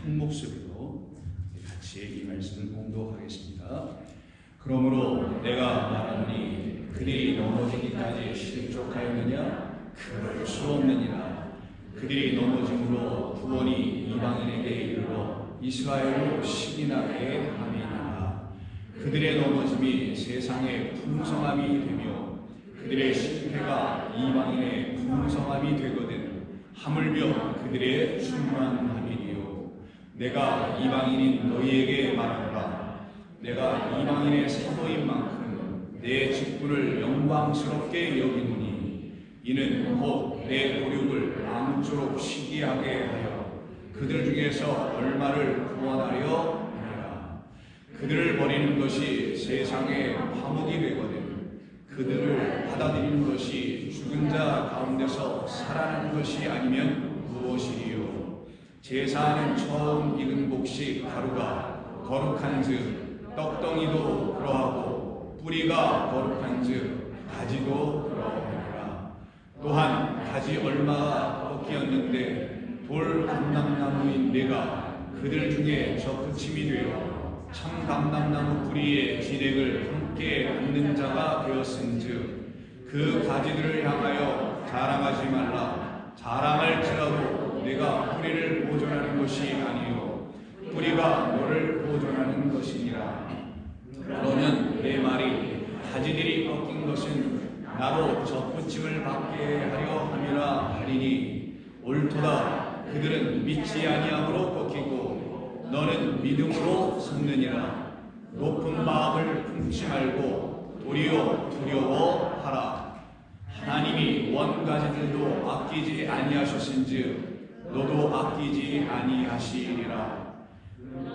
한 목소리로 같이 이 말씀을 봉독하겠습니다. 그러므로 내가 말하노니 그들이 넘어지기까지 실족하였느냐? 그럴 수 없느니라. 그들이 넘어짐으로 구원이 이방인에게 이르러 이스라엘로 시인하게 함이니라. 그들의 넘어짐이 세상의 풍성함이 되며 그들의 실패가 이방인의 풍성함이 되거든 하물며 그들의 충만함이니요. 내가 이방인인 너희에게 말하노라. 내가 이방인의 사도인 만큼 내 직분을 영광스럽게 여기노니 이는 곧 내 도륙을 아무쪼록 시기하게 하여 그들 중에서 얼마를 구원하려 하리라. 그들을 버리는 것이 세상의 화목이 되거든 그들을 받아들이는 것이 죽은 자 가운데서 살아나는 것이 아니면 무엇이리요. 제사하는 처음 익은 곡식 가루가 거룩한즉 떡덩이도 그러하고 뿌리가 거룩한즉 가지도 그러하니라. 또한 가지 얼마가 꺾이었는데 돌 감람나무인 내가 그들 중에 적그침이 되어 참 감람나무 뿌리의 진액을 함께 받는 자가 되었은즉 그 가지들을 향하여 자랑하지 말라. 자랑할지라도 내가 뿌리를 보존하는 것이 아니요 뿌리가 너를 보존하는 것이니라. 그러면 내 말이 가지들이 꺾인 것은 나로 접붙임을 받게 하려 함이라 하리니 옳도다. 그들은 믿지 아니함으로 꺾이고 너는 믿음으로 섰느니라. 높은 마음을 품지 말고 도리어 두려워하라. 하나님이 원가지들도 아끼지 아니하셨은즉 너도 아끼지 아니하시리라.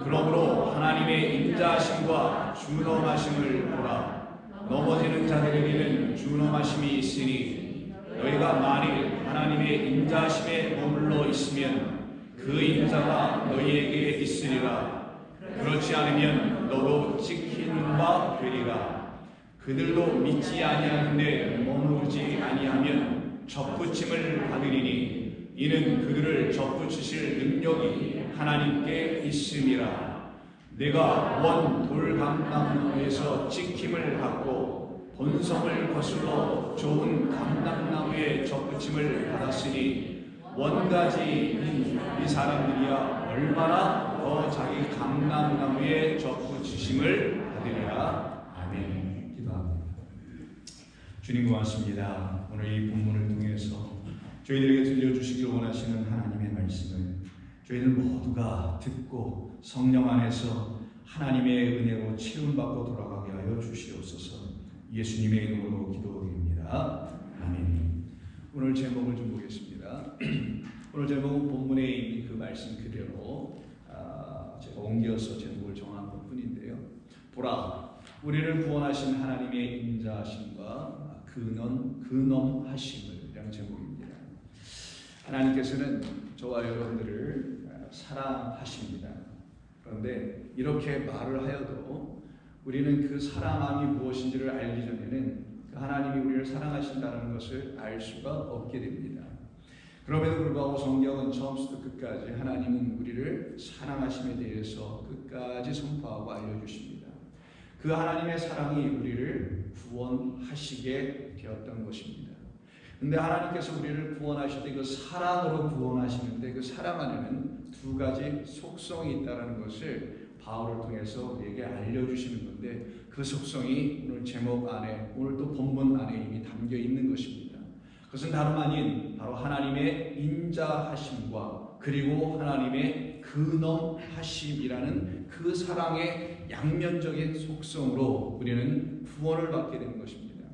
그러므로 하나님의 인자하심과 준엄하심을 보라. 넘어지는 자들에게는 준엄하심이 있으니 너희가 만일 하나님의 인자하심에 머물러 있으면 그 인자가 너희에게 있으리라. 그렇지 않으면 너도 찍히는 바 되리라. 그들도 믿지 아니하는데 머무르지 아니하면 접붙임을 받으리니 이는 그들을 접붙이실 능력이 하나님께 있음이라. 내가 원 돌감람나무에서 찍힘을 받고 본성을 거슬러 좋은 감람나무에 접붙임을 받았으니 원가지인 이 사람들이야 얼마나 더 자기 감람나무에 접붙이심을 받으리라. 아멘. 기도합니다. 주님 고맙습니다. 오늘 이 본문을 통해서 저희들에게 들려주시길 원하시는 하나님의 말씀을 저희들 모두가 듣고 성령 안에서 하나님의 은혜로 치유받고 돌아가게 하여 주시옵소서. 예수님의 이름으로 기도드립니다. 아멘. 오늘 제목을 좀 보겠습니다. 오늘 제목은 본문에 있는 그 말씀 그대로 제가 옮겨서 제목을 정한 것뿐인데요. 보라, 우리를 구원하신 하나님의 인자하심과 근엄하심을 이라는 제목입니다. 하나님께서는 저와 여러분들을 사랑하십니다. 그런데 이렇게 말을 하여도 우리는 그 사랑함이 무엇인지를 알기 전에는 그 하나님이 우리를 사랑하신다는 것을 알 수가 없게 됩니다. 그럼에도 불구하고 성경은 처음부터 끝까지 하나님은 우리를 사랑하심에 대해서 끝까지 선포하고 알려주십니다. 그 하나님의 사랑이 우리를 구원하시게 되었던 것입니다. 근데 하나님께서 우리를 구원하실 때 그 사랑으로 구원하시는데 그 사랑 안에는 두 가지 속성이 있다는 것을 바울을 통해서 우리에게 알려주시는 건데 그 속성이 오늘 제목 안에 오늘 또 본문 안에 이미 담겨 있는 것입니다. 그것은 다름 아닌 바로 하나님의 인자하심과 그리고 하나님의 근엄하심이라는 그 사랑의 양면적인 속성으로 우리는 구원을 받게 되는 것입니다.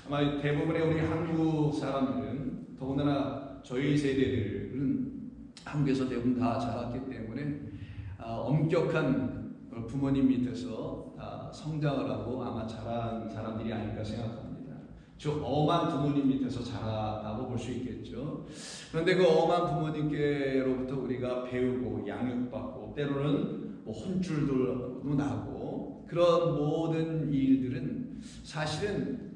아마 대부분의 우리 한국 사람들은 더군다나 저희 세대들은 한국에서 대부분 다 자랐기 때문에 엄격한 부모님 밑에서 성장을 하고 아마 자란 사람들이 아닐까 생각합니다. 즉 엄한 부모님 밑에서 자랐다고 볼 수 있겠죠. 그런데 그 엄한 부모님께로부터 우리가 배우고 양육받고 때로는 혼줄도 나고 그런 모든 일들은 사실은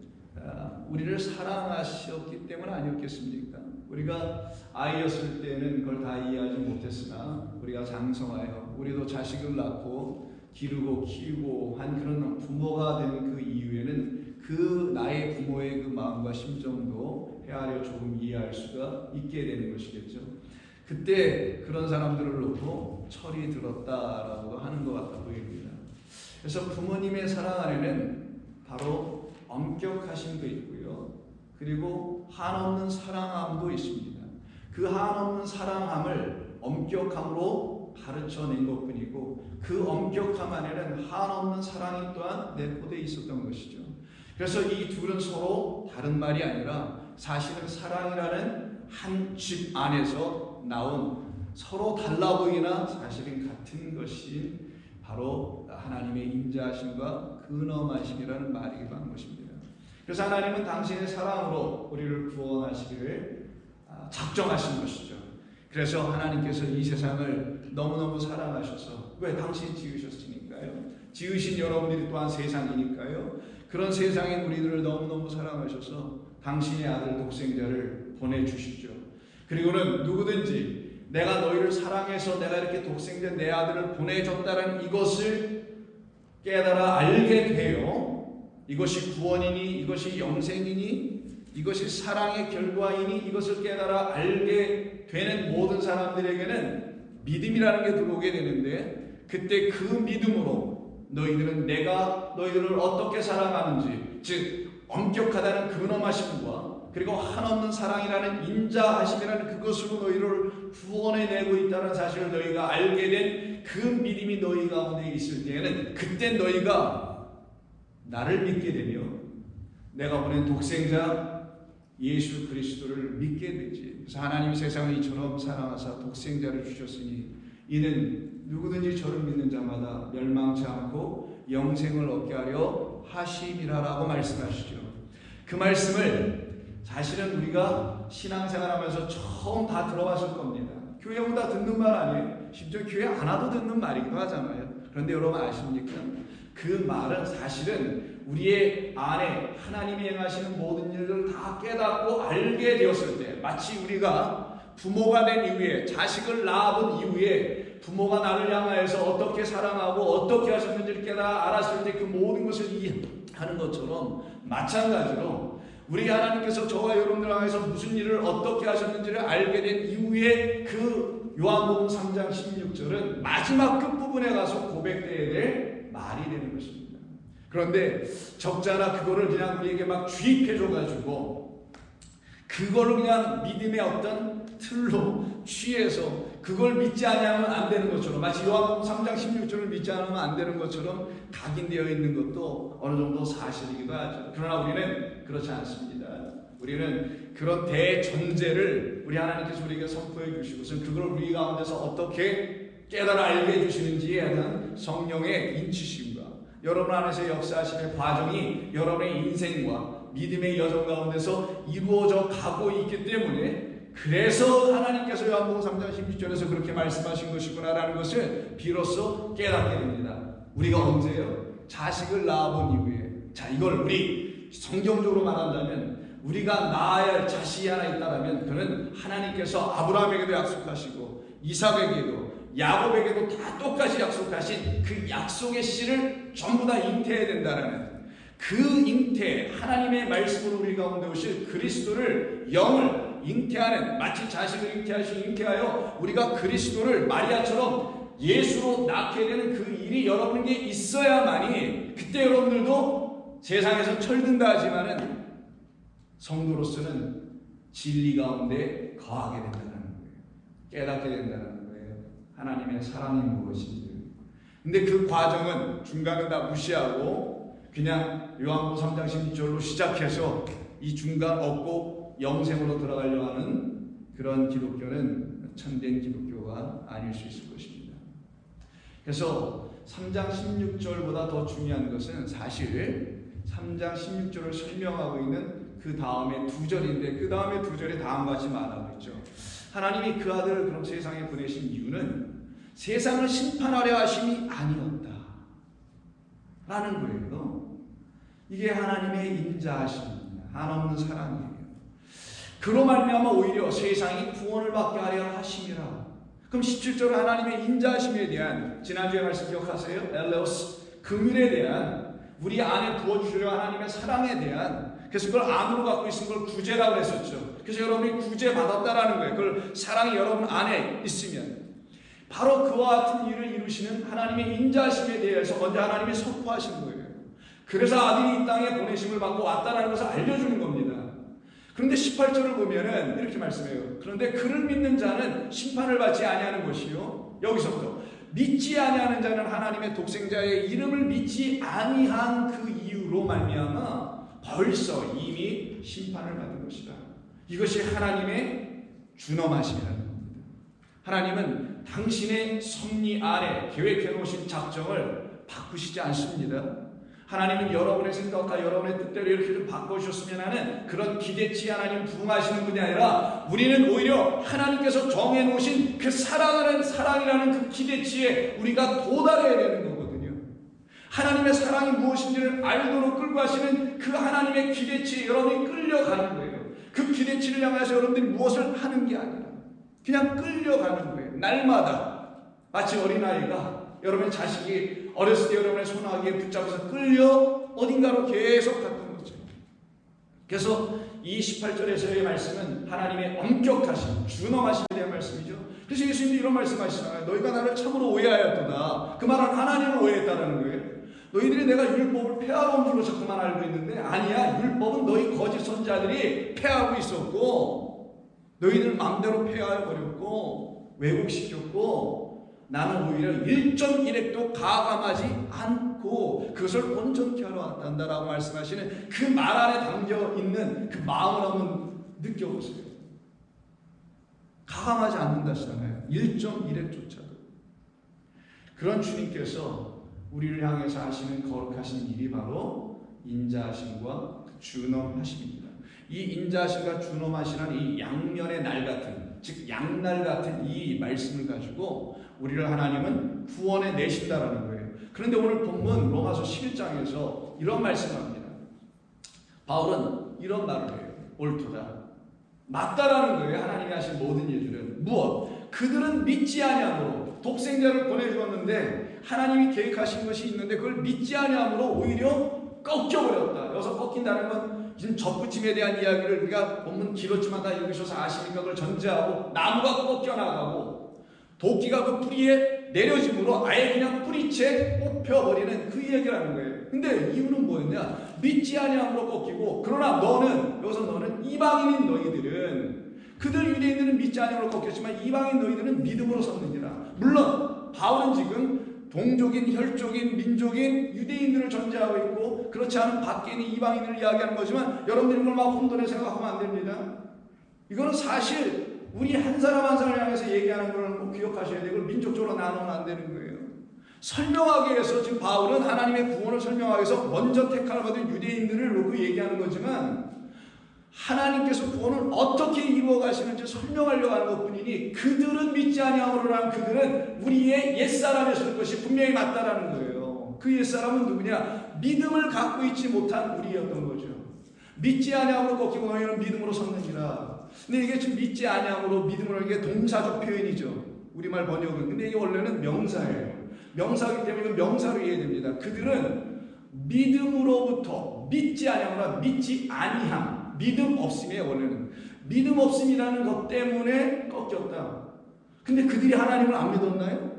우리를 사랑하셨기 때문 아니었겠습니까? 우리가 아이였을 때는 그걸 다 이해하지 못했으나 우리가 장성하여 우리도 자식을 낳고 기르고 키우고 한 그런 부모가 된 그 이후에는 그 나의 부모의 그 마음과 심정도 헤아려 조금 이해할 수가 있게 되는 것이겠죠. 그때 그런 사람들을 놓고 철이 들었다라고 하는 것 같아 보입니다. 그래서 부모님의 사랑 안에는 바로 엄격하심도 있고요. 그리고 한없는 사랑함도 있습니다. 그 한없는 사랑함을 엄격함으로 가르쳐낸 것뿐이고 그 엄격함 안에는 한없는 사랑이 또한 내포되어 있었던 것이죠. 그래서 이 둘은 서로 다른 말이 아니라 사실은 사랑이라는 한 집 안에서 나온 서로 달라 보이나 사실은 같은 것이 바로 하나님의 인자하심과 근엄하심이라는 말이기도 한 것입니다. 그래서 하나님은 당신의 사랑으로 우리를 구원하시기를 작정하신 것이죠. 그래서 하나님께서 이 세상을 너무너무 사랑하셔서 왜 당신이 지으셨으니까요. 지으신 여러분들이 또한 세상이니까요. 그런 세상에 우리들을 너무너무 사랑하셔서 당신의 아들 독생자를 보내주시죠. 그리고는 누구든지 내가 너희를 사랑해서 내가 이렇게 독생자 내 아들을 보내줬다는 이것을 깨달아 알게 되어 이것이 구원이니 이것이 영생이니 이것이 사랑의 결과이니 이것을 깨달아 알게 되는 모든 사람들에게는 믿음이라는 게 들어오게 되는데 그때 그 믿음으로 너희들은 내가 너희들을 어떻게 사랑하는지 즉 엄격하다는 근엄하심과 그리고 한없는 사랑이라는 인자하심이라는 그것으로 너희를 구원해내고 있다는 사실을 너희가 알게 된 그 믿음이 너희 가운데 있을 때에는 그때 너희가 나를 믿게 되며 내가 보낸 독생자 예수 그리스도를 믿게 되지. 그래서 하나님 세상을 이처럼 사랑하사 독생자를 주셨으니 이는 누구든지 저를 믿는 자마다 멸망치 않고 영생을 얻게 하려 하심이라라고 말씀하시죠. 그 말씀을 사실은 우리가 신앙생활하면서 처음 다 들어봤을 겁니다. 교회 오다 듣는 말 아니에요. 심지어 교회 안 와도 듣는 말이기도 하잖아요. 그런데 여러분 아십니까? 그 말은 사실은 우리의 안에 하나님이 행하시는 모든 일들을 다 깨닫고 알게 되었을 때 마치 우리가 부모가 된 이후에 자식을 낳아본 이후에 부모가 나를 향하여서 어떻게 사랑하고 어떻게 하셨는지를 깨달아 알았을 때 그 모든 것을 이해하는 것처럼 마찬가지로 우리 하나님께서 저와 여러분들 향해서 무슨 일을 어떻게 하셨는지를 알게 된 이후에 그 요한복음 3장 16절은 마지막 끝부분에 가서 고백되어야 될 말이 되는 것입니다. 그런데 적잖아 그거를 그냥 우리에게 막 주입해줘가지고 그거를 그냥 믿음의 어떤 틀로 취해서 그걸 믿지 않으면 안 되는 것처럼 마치 요한복음 3장 16절을 믿지 않으면 안 되는 것처럼 각인되어 있는 것도 어느 정도 사실이기도 하죠. 그러나 우리는 그렇지 않습니다. 우리는 그런 대전제를 우리 하나님께서 우리에게 선포해 주시고서 그걸 우리 가운데서 어떻게 깨달아 알게 해주시는지에 대한 성령의 인치심과 여러분 안에서 역사하시는 과정이 여러분의 인생과 믿음의 여정 가운데서 이루어져 가고 있기 때문에 그래서 하나님께서 요한복음 3장 16절에서 그렇게 말씀하신 것이구나라는 것을 비로소 깨닫게 됩니다. 우리가 언제요? 자식을 낳아본 이후에 자 이걸 우리 성경적으로 말한다면 우리가 낳아야 할 자식이 하나 있다면 그는 하나님께서 아브라함에게도 약속하시고 이삭에게도 야곱에게도 다 똑같이 약속하신 그 약속의 씨를 전부 다 잉태해야 된다는 그 잉태 하나님의 말씀으로 우리 가운데 오실 그리스도를 영을 잉태하는 마치 자식을 잉태하여 우리가 그리스도를 마리아처럼 예수로 낳게 되는 그 일이 여러분에게 있어야만이 그때 여러분들도 세상에서 철든다 하지만은 성도로서는 진리 가운데 거하게 된다는 거예요. 깨닫게 된다는 거예요. 하나님의 사랑이 무엇인지. 근데 그 과정은 중간에 다 무시하고 그냥 요한복음 3장 16절로 시작해서 이 중간 얻고 영생으로 들어가려고 하는 그런 기독교는 참된 기독교가 아닐 수 있을 것입니다. 그래서 3장 16절보다 더 중요한 것은 사실 3장 16절을 설명하고 있는 그 다음에 두 절인데 그 다음에 두 절이 다음과 같이 말하고 있죠. 하나님이 그 아들을 그럼 세상에 보내신 이유는 세상을 심판하려 하심이 아니었다 라는 거예요. 이게 하나님의 인자하심입니다. 한없는 사랑이에요. 그로 말미암아 오히려 세상이 구원을 받게 하려 하심이라. 그럼 17절 하나님의 인자하심에 대한 지난주에 말씀 기억하세요? 엘레오스 긍휼에 대한 우리 안에 부어주시려 하나님의 사랑에 대한, 그래서 그걸 안으로 갖고 있는 걸 구제라고 했었죠. 그래서 여러분이 구제 받았다라는 거예요. 그걸 사랑이 여러분 안에 있으면 바로 그와 같은 일을 이루시는 하나님의 인자하심에 대해서 먼저 하나님이 선포하신 거예요. 그래서 아들이 이 땅에 보내심을 받고 왔다라는 것을 알려주는 겁니다. 그런데 18절을 보면은 이렇게 말씀해요. 그런데 그를 믿는 자는 심판을 받지 아니하는 것이요. 여기서부터 믿지 아니하는 자는 하나님의 독생자의 이름을 믿지 아니한 그 이유로 말미암아 벌써 이미 심판을 받은 것이다. 이것이 하나님의 준엄하심이라는 겁니다. 하나님은 당신의 섭리 아래 계획해 놓으신 작정을 바꾸시지 않습니다. 하나님은 여러분의 생각과 여러분의 뜻대로 이렇게 좀 바꿔주셨으면 하는 그런 기대치 하나님 부응하시는 분이 아니라 우리는 오히려 하나님께서 정해놓으신 그 사랑이라는 그 기대치에 우리가 도달해야 되는 거거든요. 하나님의 사랑이 무엇인지를 알도록 끌고 가시는 그 하나님의 기대치에 여러분이 끌려가는 거예요. 그 기대치를 향해서 여러분들이 무엇을 하는 게 아니라 그냥 끌려가는 거예요. 날마다 마치 어린아이가 여러분의 자식이 어렸을 때 여러분의 손아귀에 붙잡아서 끌려 어딘가로 계속 갔던 거죠. 그래서 이 18절에서의 말씀은 하나님의 엄격하신 준엄하심에 대한 말씀이죠. 그래서 예수님도 이런 말씀하시잖아요. 너희가 나를 참으로 오해하였도다. 그 말은 하나님을 오해했다는 거예요. 너희들이 내가 율법을 폐하러 온 줄로 자꾸만 알고 있는데 아니야. 율법은 너희 거짓 선자들이 폐하고 있었고 너희들 마음대로 폐하여버렸고 왜곡시켰고 나는 오히려 1.1핵도 가감하지 않고 그것을 온전케 하러 왔단다라고 말씀하시는 그 말 안에 담겨있는 그 마음을 한번 느껴보세요. 가감하지 않는다시잖아요. 1.1핵조차도. 그런 주님께서 우리를 향해서 하시는 거룩하신 일이 바로 인자하심과 준엄하심입니다. 이 인자하심과 준엄하시는 이 양면의 날 같은, 즉 양날 같은 이 말씀을 가지고 우리를 하나님은 구원해 내신다라는 거예요. 그런데 오늘 본문 로마서 11장에서 이런 말씀을 합니다. 바울은 이런 말을 해요. 옳도다. 맞다라는 거예요. 하나님이 하신 모든 일들은. 무엇? 그들은 믿지 아니함으로 독생자를 보내주었는데 하나님이 계획하신 것이 있는데 그걸 믿지 아니함으로 오히려 꺾여버렸다. 여기서 꺾인다는 건 지금 접붙임에 대한 이야기를 우리가 본문 길었지만 다 읽으셔서 아시니까 그걸 전제하고 나무가 꺾여나가고 도끼가 그 뿌리에 내려짐으로 아예 그냥 뿌리채 뽑혀버리는 그 얘기라는 거예요. 근데 이유는 뭐였냐? 믿지 아니함으로 꺾이고 그러나 여기서 너는 이방인인 너희들은 그들 유대인들은 믿지 아니함으로 꺾였지만 이방인 너희들은 믿음으로 섰느니라. 물론 바울은 지금 동족인, 혈족인, 민족인 유대인들을 전제하고 있고 그렇지 않은 밖에 있는 이방인을 이야기하는 거지만 여러분들이 그걸 막 혼돈에 생각하면 안 됩니다. 이거는 사실 우리 한 사람 한 사람을 향해서 얘기하는 걸 꼭 기억하셔야 되고 민족적으로 나누면 안 되는 거예요. 설명하기 위해서 지금 바울은 하나님의 구원을 설명하기 위해서 먼저 택함을 받은 유대인들을 놓고 얘기하는 거지만 하나님께서 구원을 어떻게 이루어 가시는지 설명하려고 하는 것뿐이니 그들은 믿지 아니함으로라는 그들은 우리의 옛사람이었을 것이 분명히 맞다라는 거예요. 그 옛사람은 누구냐? 믿음을 갖고 있지 못한 우리였던 거죠. 믿지 아니함으로 꺾이고 너희는 믿음으로 섰느니라. 근데 이게 지금 믿지 아니함으로 믿음으로 이게 동사적 표현이죠. 우리말 번역은. 근데 이게 원래는 명사예요. 명사이기 때문에 이건 명사로 이해됩니다. 그들은 믿음으로부터 믿지 아니함으로 믿지 아니함. 믿음 없음이에요. 원래는. 믿음 없음이라는 것 때문에 꺾였다. 근데 그들이 하나님을 안 믿었나요?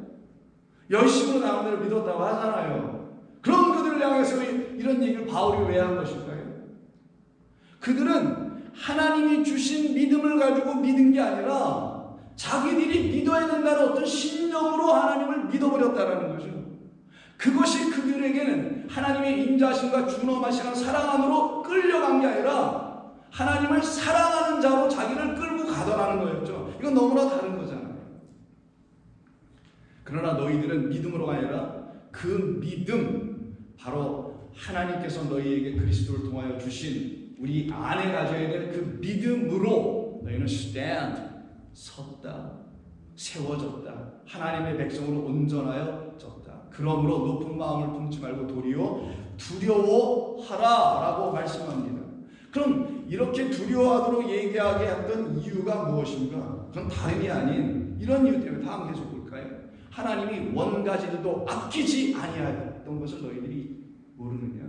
열심으로 나름대로 믿었다고 하잖아요. 그런 그들을 향해서 이런 얘기를 바울이 왜 한 것일까요? 그들은 하나님이 주신 믿음을 가지고 믿은 게 아니라 자기들이 믿어야 된다는 어떤 신념으로 하나님을 믿어버렸다는 거죠. 그것이 그들에게는 하나님의 인자하심과 준엄하시는 사랑 안으로 끌려간 게 아니라 하나님을 사랑하는 자로 자기를 끌고 가더라는 거였죠. 이건 너무나 다른 거잖아요. 그러나 너희들은 믿음으로가 아니라 그 믿음, 바로 하나님께서 너희에게 그리스도를 통하여 주신 우리 안에 가져야 될 그 믿음으로 너희는 stand, 섰다, 세워졌다. 하나님의 백성으로 온전하여졌다. 그러므로 높은 마음을 품지 말고 도리어 두려워하라 라고 말씀합니다. 그럼 이렇게 두려워하도록 얘기하게 했던 이유가 무엇인가? 그건 다름이 아닌 이런 이유 때문에 다음 계속 볼까요? 하나님이 원가지들도 아끼지 아니하였던 것을 너희들이 모르느냐?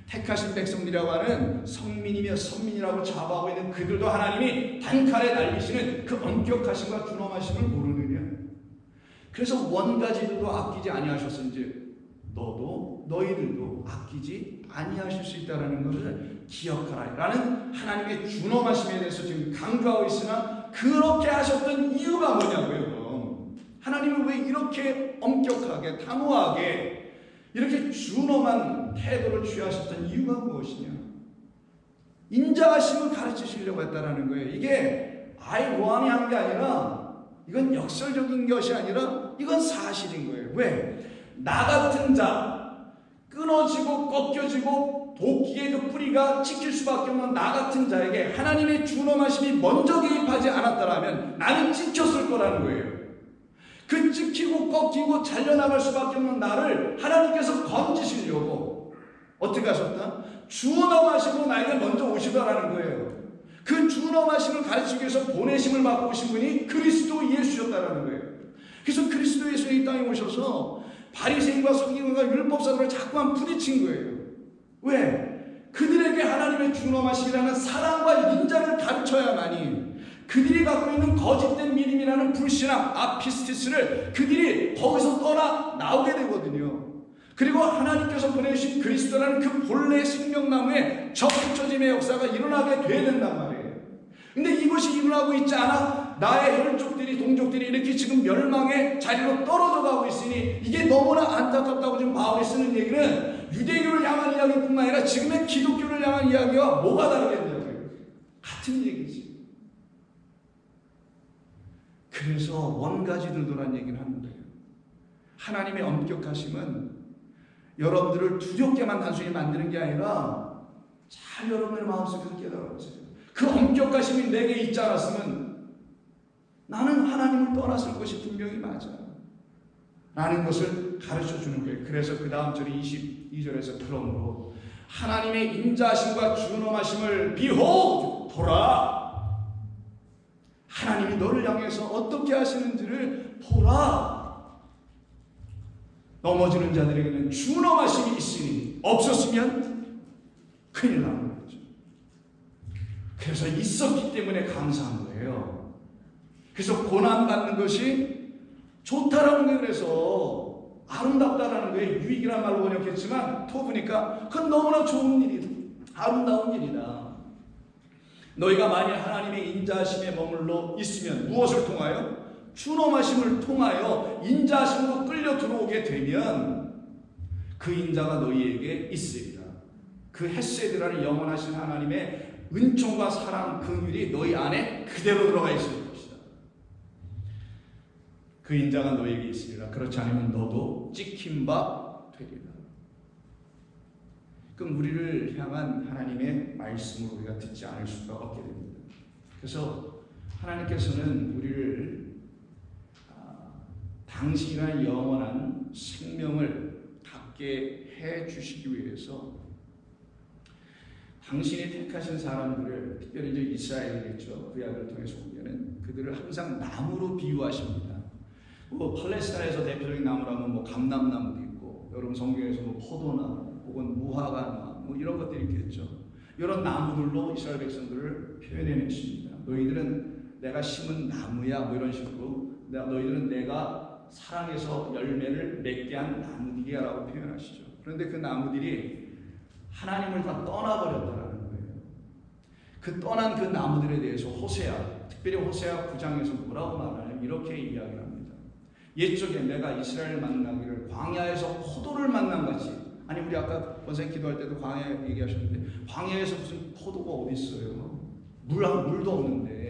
택하신 백성들이라고 하는 성민이며 선민이라고 자부하고 있는 그들도 하나님이 단칼에 날리시는 그 엄격하심과 준엄하심을 모르느냐? 그래서 원가지들도 아끼지 아니하셨은지 너도 너희들도 아끼지 아니하실 수 있다는 것을 기억하라 라는 하나님의 준엄하심에 대해서 지금 강조하고 있으나 그렇게 하셨던 이유가 뭐냐고요? 하나님은 왜 이렇게 엄격하게 단호하게 이렇게 준엄한 태도를 취하셨던 이유가 무엇이냐? 인자하심을 가르치시려고 했다는 거예요. 이게 아이고함이 한 게 아니라 이건 역설적인 것이 아니라 이건 사실인 거예요. 왜? 나 같은 자, 끊어지고 꺾여지고 도끼의 그 뿌리가 찍힐 수밖에 없는 나 같은 자에게 하나님의 준엄하심이 먼저 개입하지 않았더라면 나는 찍혔을 거라는 거예요. 그 찍히고 꺾이고 잘려나갈 수밖에 없는 나를 하나님께서 건지시려고 어떻게 하셨다? 준엄하심으로 나에게 먼저 오시더라는 거예요. 그 준엄하심을 가르치기 위해서 보내심을 받고 오신 분이 그리스도 예수였다는 거예요. 그래서 그리스도 예수가 이 땅에 오셔서 바리새인과 서기관과 율법사들을 자꾸만 부딪힌 거예요. 왜? 그들에게 하나님의 준엄하심이라는 사랑과 인자를 가르쳐야만이 그들이 갖고 있는 거짓된 믿음이라는 불신앙 아피스티스를 그들이 거기서 떠나 나오게 되거든요. 그리고 하나님께서 보내주신 그리스도라는 그 본래 생명나무에 접붙여짐의 역사가 일어나게 돼야 된단 말이에요. 근데 이것이 일어나고 있지 않아 나의 혈족들이 동족들이 이렇게 지금 멸망의 자리로 떨어져 가고 있으니 이게 너무나 안타깝다고 지금 바울이 쓰는 얘기는 유대교를 향한 이야기뿐만 아니라 지금의 기독교를 향한 이야기와 뭐가 다르겠냐고요. 같은 얘기지. 그래서 원가지들도란 얘기를 하는 거예요. 하나님의 엄격하심은 여러분들을 두렵게만 단순히 만드는 게 아니라 잘 여러분의 마음속에서 깨달아보세요. 그 엄격하심이 내게 있지 않았으면 나는 하나님을 떠났을 것이 분명히 맞아 라는 것을 가르쳐주는 거예요. 그래서 그 다음 절이 22절에서 그러므로 하나님의 인자하심과 준엄하심을 behold 보라. 하나님이 너를 향해서 어떻게 하시는지를 보라. 넘어지는 자들에게는 준엄하심이 있으니 없었으면 큰일 나는 거죠. 그래서 있었기 때문에 감사한 거예요. 그래서 고난받는 것이 좋다라는 게 그래서 아름답다라는 거예요. 유익이란 말로 번역했지만 또 보니까 그건 너무나 좋은 일이다. 아름다운 일이다. 너희가 만일 하나님의 인자하심에 머물러 있으면 무엇을 통하여? 준엄하심을 통하여 인자하심으로 끌려 들어오게 되면 그 인자가 너희에게 있으리라. 그 헤세드라는 영원하신 하나님의 은총과 사랑, 긍휼이 너희 안에 그대로 들어가 있을 것이다. 그 인자가 너희에게 있으리라. 그렇지 않으면 너도 찍힌 바 되리라. 그럼 우리를 향한 하나님의 말씀을 우리가 듣지 않을 수가 없게 됩니다. 그래서 하나님께서는 우리를 당신이라는 영원한 생명을 갖게 해 주시기 위해서 당신이 택하신 사람들을, 특별히 이제 이스라엘이겠죠. 구약을 통해서 보면은 그들을 항상 나무로 비유하십니다. 뭐 팔레스타인에서 대표적인 나무라면 뭐 감람나무도 있고, 여러분 성경에서 뭐 포도나무 혹은 무화과나무 뭐 이런 것들이 있겠죠. 이런 나무들로 이스라엘 백성들을 표현해냈습니다. 너희들은 내가 심은 나무야, 뭐 이런 식으로. 너희들은 내가 사랑에서 열매를 맺게 한 나무들이야라고 표현하시죠. 그런데 그 나무들이 하나님을 다 떠나버렸다라는 거예요. 그 떠난 그 나무들에 대해서 호세아, 특별히 호세아 9장에서 뭐라고 말하냐면 이렇게 이야기를 합니다. 옛적에 내가 이스라엘 만나기를 광야에서 포도를 만난 같이, 아니 우리 아까 원생 기도할 때도 광야 얘기하셨는데 광야에서 무슨 포도가 어디 있어요? 물도 없는데.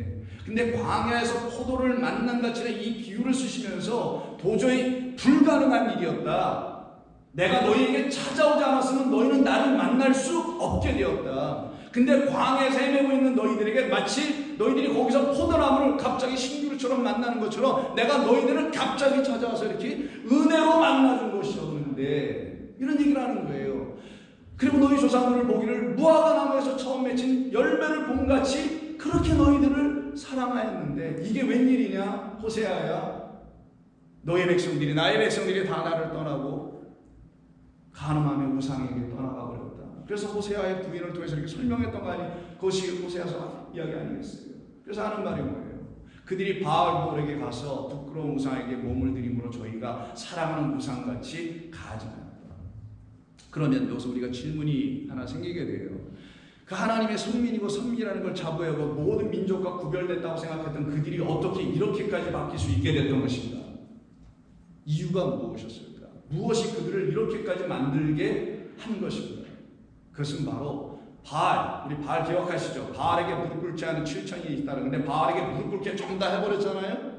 근데 광야에서 포도를 만난 같이는 이 비유를 쓰시면서 도저히 불가능한 일이었다. 내가 너희에게 찾아오지 않았으면 너희는 나를 만날 수 없게 되었다. 근데 광야에서 헤매고 있는 너희들에게 마치 너희들이 거기서 포도나무를 갑자기 신기루처럼 만나는 것처럼 내가 너희들을 갑자기 찾아와서 이렇게 은혜로 만나준 것이었는데, 이런 얘기를 하는 거예요. 그리고 너희 조상들을 보기를 무화과 나무에서 처음 맺힌 열매를 봄같이 그렇게 너희들을 사랑하였는데 이게 웬일이냐? 호세아야, 너희 백성들이, 나의 백성들이 다 나를 떠나고 간음하며 우상에게 떠나가 버렸다. 그래서 호세아의 부인을 통해서 이렇게 설명했던 거 아니? 그것이 호세아서 이야기 아니겠어요? 그래서 하는 말이 뭐예요? 그들이 바알볼에게 가서 부끄러운 우상에게 몸을 들이므로 저희가 사랑하는 우상같이 가지 않았다. 그러면 여기서 우리가 질문이 하나 생기게 돼요. 그 하나님의 선민이고 선민이라는 걸 자부하고 모든 민족과 구별됐다고 생각했던 그들이 어떻게 이렇게까지 바뀔 수 있게 됐던 것인가? 이유가 무엇이었을까? 무엇이 그들을 이렇게까지 만들게 한 것인가? 그것은 바로 바알, 우리 바알 기억하시죠? 바알에게 무릎 꿇지 않은 7천이 있다는 건데 바알에게 무릎 꿇게 좀 다 해버렸잖아요?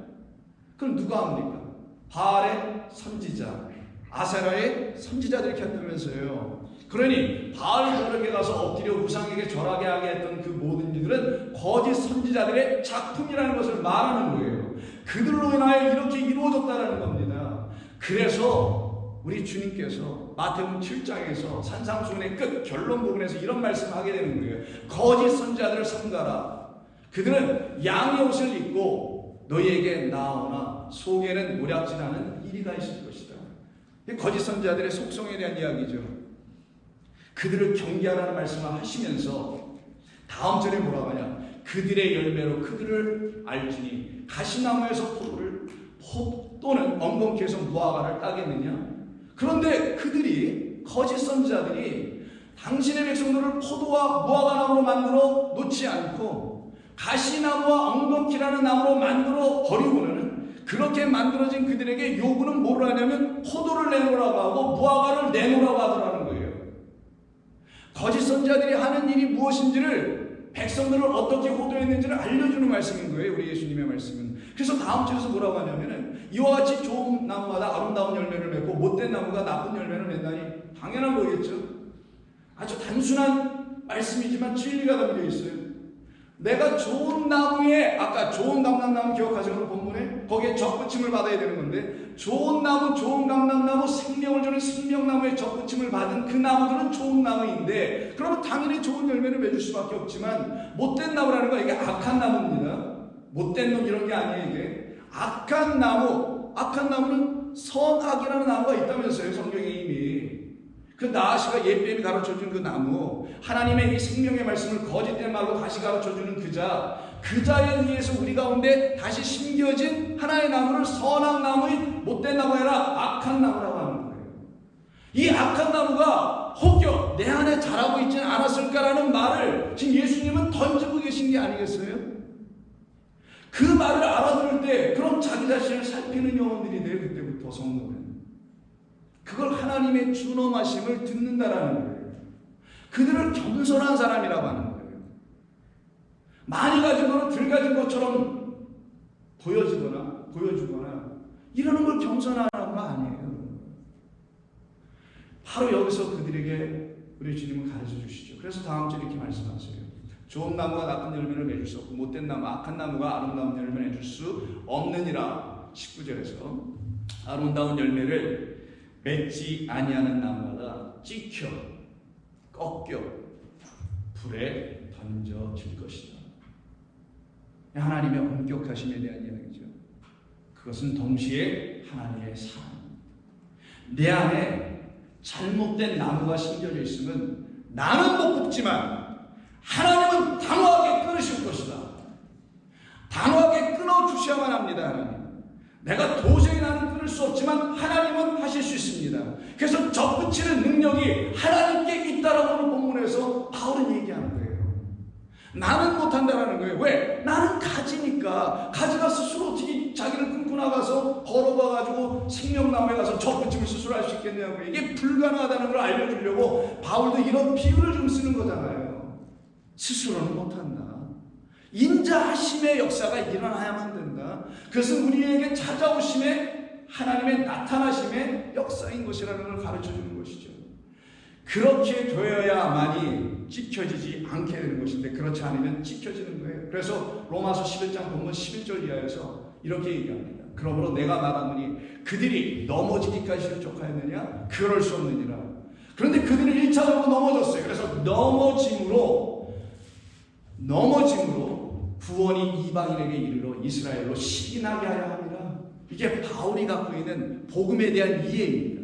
그럼 누가 합니까? 바알의 선지자, 아세라의 선지자들이 했다면서요. 그러니 바알에게 가서 엎드려 우상에게 절하게 하게 했던 그 모든 일들은 거짓 선지자들의 작품이라는 것을 말하는 거예요. 그들로 인하여 이렇게 이루어졌다는 겁니다. 그래서 우리 주님께서 마태복음 7장에서 산상수훈의 끝 결론 부분에서 이런 말씀을 하게 되는 거예요. 거짓 선지자들을 삼가라. 그들은 양의 옷을 입고 너희에게 나오나 속에는 모략질하는 이리가 있을 것이다. 거짓 선지자들의 속성에 대한 이야기죠. 그들을 경계하라는 말씀을 하시면서 다음 절에 뭐라고 하냐? 그들의 열매로 그들을 알지니 가시나무에서 포도는 엉겅퀴에서 무화과를 따겠느냐? 그런데 그들이 거짓 선지자들이 당신의 백성들을 포도와 무화과나무로 만들어 놓지 않고 가시나무와 엉겅퀴라는 나무로 만들어 버리고는 그렇게 만들어진 그들에게 요구는 뭐를 하냐면 포도를 내놓으라고 하고 무화과를 내놓으라고 하더라는 거예요. 거짓 선지자들이 하는 일이 무엇인지를 백성들을 어떻게 호도했는지를 알려주는 말씀인 거예요. 우리 예수님의 말씀은. 그래서 다음 절에서 뭐라고 하냐면은 이와 같이 좋은 나무마다 아름다운 열매를 맺고 못된 나무가 나쁜 열매를 맺다니 당연한 거겠죠. 아주 단순한 말씀이지만 진리가 담겨 있어요. 내가 좋은 나무에, 아까 좋은 감람나무 기억하시는 그 본문에 거기에 접붙임을 받아야 되는 건데 좋은 나무, 좋은 감람나무, 생명을 주는 생명나무에 접붙임을 받은 그 나무들은 좋은 나무인데 그러면 당연히 좋은 열매를 맺을 수밖에 없지만 못된 나무라는 건 이게 악한 나무입니다. 못된 놈 이런 게 아니에요. 이게 악한 나무, 악한 나무는 선악이라는 나무가 있다면서요. 성경에 이미 그 나아시가 옛뱀이 가르쳐준 그 나무, 하나님의 이 생명의 말씀을 거짓된 말로 다시 가르쳐주는 그자에 의해서 우리 가운데 다시 심겨진 하나의 나무를 선악 나무인 못된 나무 아니라 악한 나무라고 하는 거예요. 이 악한 나무가 혹여 내 안에 자라고 있지는 않았을까라는 말을 지금 예수님은 던지고 계신 게 아니겠어요? 그 말을 알아들을 때 그럼 자기 자신을 살피는 영혼들이 돼요. 그때부터 성도는 그걸 하나님의 준엄하심을 듣는다라는 거예요. 그들을 겸손한 사람이라고 하는 거예요. 많이 가진 거는 덜 가진 것처럼 보여주거나 이러는 걸 겸손하라는 거 아니에요. 바로 여기서 그들에게 우리 주님은 가르쳐 주시죠. 그래서 다음 주에 이렇게 말씀하세요. 좋은 나무가 나쁜 열매를 맺을 수 없고 못된 나무, 악한 나무가 아름다운 열매를 맺을 수 없느니라. 19절에서 아름다운 열매를 맺지 아니하는 나무마다 찍혀 꺾여 불에 던져질 것이다. 하나님의 엄격하심에 대한 이야기죠. 그것은 동시에 하나님의 사랑. 내 안에 잘못된 나무가 심겨져 있으면 나는 못 뽑지만 하나님은 단호하게 끊으실 것이다. 단호하게 끊어주셔야만 합니다. 하나님. 내가 도저히 나는 끊을 수 없지만 하나님은 하실 수 있습니다. 그래서 접붙이는 능력이 하나님께 있다라고 하는 본문에서 바울은 얘기하는 거예요. 나는 못한다라는 거예요. 왜? 나는 가지니까. 가지가 스스로 어떻게 자기를 끊고 나가서 걸어가가지고 생명나무에 가서 접붙임을 스스로 할 수 있겠냐고요. 이게 불가능하다는 걸 알려주려고 바울도 이런 비유를 좀 쓰는 거잖아요. 스스로는 못한다. 인자하심의 역사가 일어나야만 된다. 그것은 우리에게 찾아오심의 하나님의 나타나심의 역사인 것이라는 걸 가르쳐주는 것이죠. 그렇게 되어야만이 찍혀지지 않게 되는 것인데 그렇지 않으면 찍혀지는 거예요. 그래서 로마서 11장 본문 11절 이하에서 이렇게 얘기합니다. 그러므로 내가 말하노니 그들이 넘어지기까지 실족하였느냐? 그럴 수 없느니라. 그런데 그들은 1차적으로 넘어졌어요. 그래서 넘어짐으로 구원이 이방인에게 이르러 이스라엘로 시인하게 하려 합니다. 이게 바울이 갖고 있는 복음에 대한 이해입니다.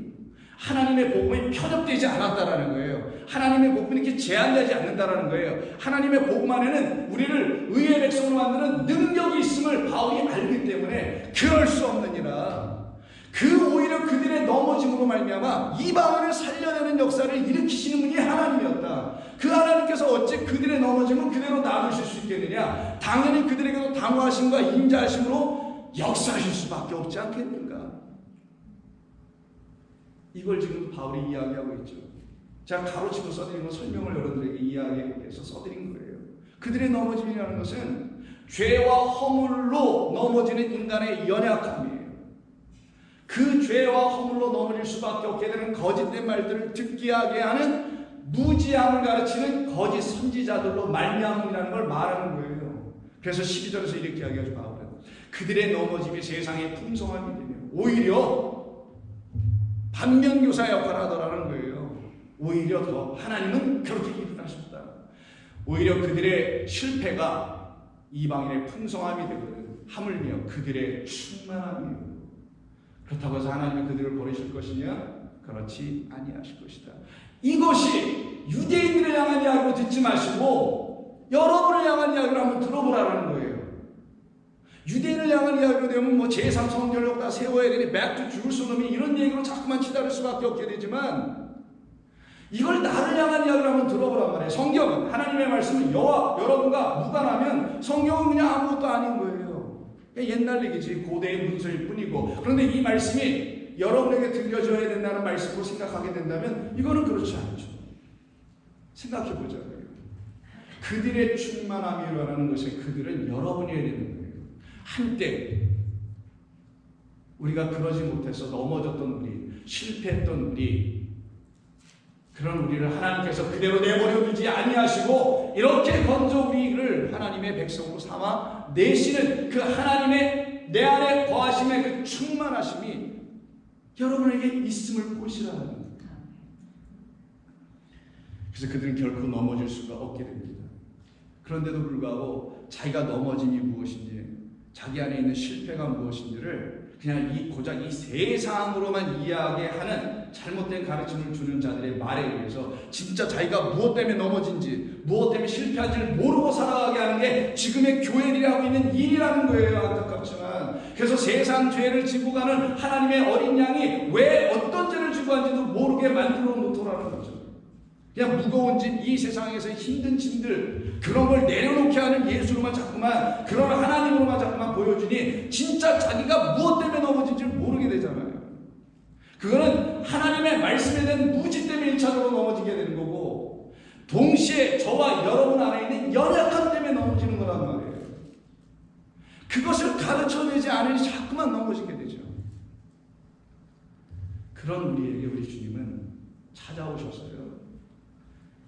하나님의 복음이 편협되지 않았다라는 거예요. 하나님의 복음이 이렇게 제한되지 않는다라는 거예요. 하나님의 복음 안에는 우리를 의의 백성으로 만드는 능력이 있음을 바울이 알기 때문에 그럴 수 없느니라. 오히려 그들의 넘어짐으로 말미암아 이방인을 살려내는 역사를 일으키시는 분이 하나님이었다. 그 하나님께서 어찌 그들의 넘어짐을 그대로 놔두실 수 있겠느냐? 당연히 그들에게도 당화하심과 인자하심으로 역사하실 수밖에 없지 않겠는가? 이걸 지금 바울이 이야기하고 있죠. 제가 가로치고 써드린 건 설명을 여러분들에게 이야기하기 위해서 써드린 거예요. 그들의 넘어짐이라는 것은 죄와 허물로 넘어지는 인간의 연약함이에요. 그 죄와 허물로 넘어질 수밖에 없게 되는 거짓된 말들을 듣게 하게 하는 무지함을 가르치는 거짓 선지자들로 말미암음이라는 걸 말하는 거예요. 그래서 12절에서 이렇게 이야기하죠. 바울은 그들의 넘어짐이 세상의 풍성함이 되며 오히려 반면교사 역할을 하더라는 거예요. 오히려 더 하나님은 그렇게 일을 하셨다. 오히려 그들의 실패가 이방인의 풍성함이 되거든 하물며 그들의 충만함이에요. 그렇다고 해서 하나님이 그들을 버리실 것이냐? 그렇지 아니하실 것이다. 이것이 유대인들을 향한 이야기로 듣지 마시고 여러분을 향한 이야기를 한번 들어보라는 거예요. 유대인을 향한 이야기로 되면 제3성전력 다 세워야 되니 back to Jerusalem이 이런 얘기로 자꾸만 치달을 수밖에 없게 되지만 이걸 나를 향한 이야기를 한번 들어보란 말이에요. 성경은 하나님의 말씀은 여러분과 무관하면 성경은 그냥 아무것도 아닌 거예요. 옛날 얘기지 고대의 문서일 뿐이고 그런데 이 말씀이 여러분에게 들려줘야 된다는 말씀으로 생각하게 된다면 이거는 그렇지 않죠. 생각해 보자고요. 그들의 충만함이라는 것은 그들은 여러분이어야 되는 거예요. 한때 우리가 그러지 못해서 넘어졌던 우리, 실패했던 우리, 그런 우리를 하나님께서 그대로 내버려 두지 아니하시고 이렇게 건져 우리를 하나님의 백성으로 삼아 내시는 그 하나님의 내 안에 거하심의 그 충만하심이 여러분에게 있음을 보시라는 겁니다. 그래서 그들은 결코 넘어질 수가 없게 됩니다. 그런데도 불구하고 자기가 넘어짐이 무엇인지, 자기 안에 있는 실패가 무엇인지를 그냥 고작 이 세상으로만 이야기하는 잘못된 가르침을 주는 자들의 말에 의해서 진짜 자기가 무엇 때문에 넘어진지, 무엇 때문에 실패한지를 모르고 살아가게 하는 게 지금의 교회들이 하고 있는 일이라는 거예요. 안타깝지만. 그래서 세상 죄를 지고 가는 하나님의 어린 양이 왜 어떤 죄를 지고 가는지도 모르게 만들어 놓더라는 거죠. 그냥 무거운 짐, 이 세상에서 힘든 짐들, 그런 걸 내려놓게 하는 예수로만 자꾸만, 그런 하나님으로만 자꾸만 보여주니 진짜 자기가 무엇 때문에 넘어진지를 모르게 되잖아요. 그거는 하나님의 말씀에 대한 무지 때문에 1차적으로 넘어지게 되는 거고, 동시에 저와 여러분 안에 있는 연약함 때문에 넘어지는 거란 말이에요. 그것을 가르쳐내지 않으니 자꾸만 넘어지게 되죠. 그런 우리에게 우리 주님은 찾아오셔서요,